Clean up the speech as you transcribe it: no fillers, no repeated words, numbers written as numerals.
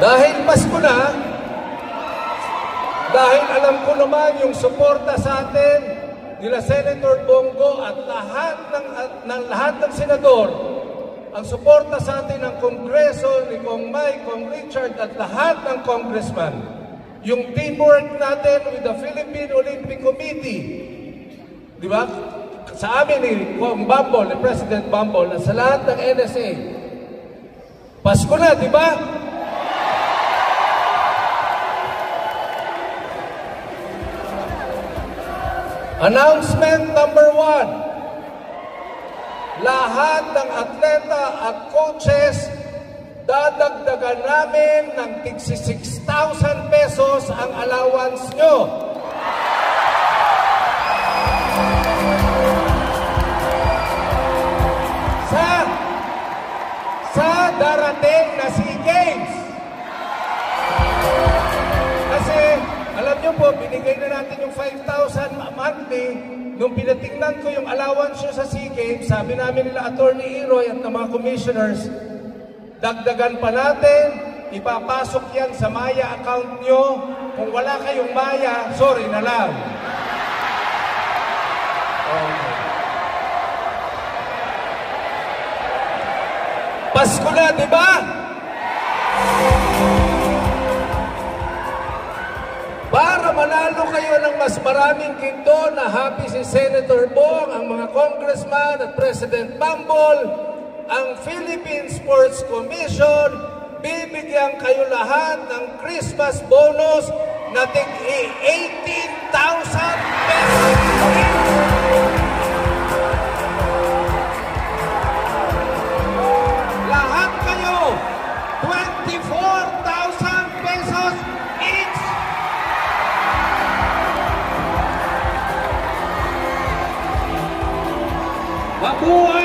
Dahil Pasko na, dahil alam ko naman yung suporta sa atin nila Senator Bongo at lahat ng senador, ang suporta sa atin ng Kongreso ni Kong Mike, Kong Richard at lahat ng congressman, yung teamwork natin with the Philippine Olympic Committee, di ba? Sa amin ni Kong Bambol, ni President Bambol, at sa lahat ng NSA, Pasko na, di ba? Announcement number 1. Lahat ng atleta at coaches, dadagdagan namin ng tig 6,000 pesos ang allowance nyo. Sa darating na SEA Games. Kasi, alam nyo po, binigay na natin yung 5,000 monthly. Nung pinatingnan ko yung allowance nyo sa SEA Games, sabi namin nila Attorney Iroy at ng mga commissioners, dagdagan pa natin, ipapasok yan sa Maya account nyo. Kung wala kayong Maya, sorry na lang. Okay. Pasko na, di ba? Para manalo kayo ng mas maraming ginto na happy si Senator Bong, ang mga congressman at President Bambol, ang Philippine Sports Commission, bibigyan kayo lahat ng Christmas bonus na tig 18,000 pesos. Lahat kayo, 24,000 pesos each. Mabuhay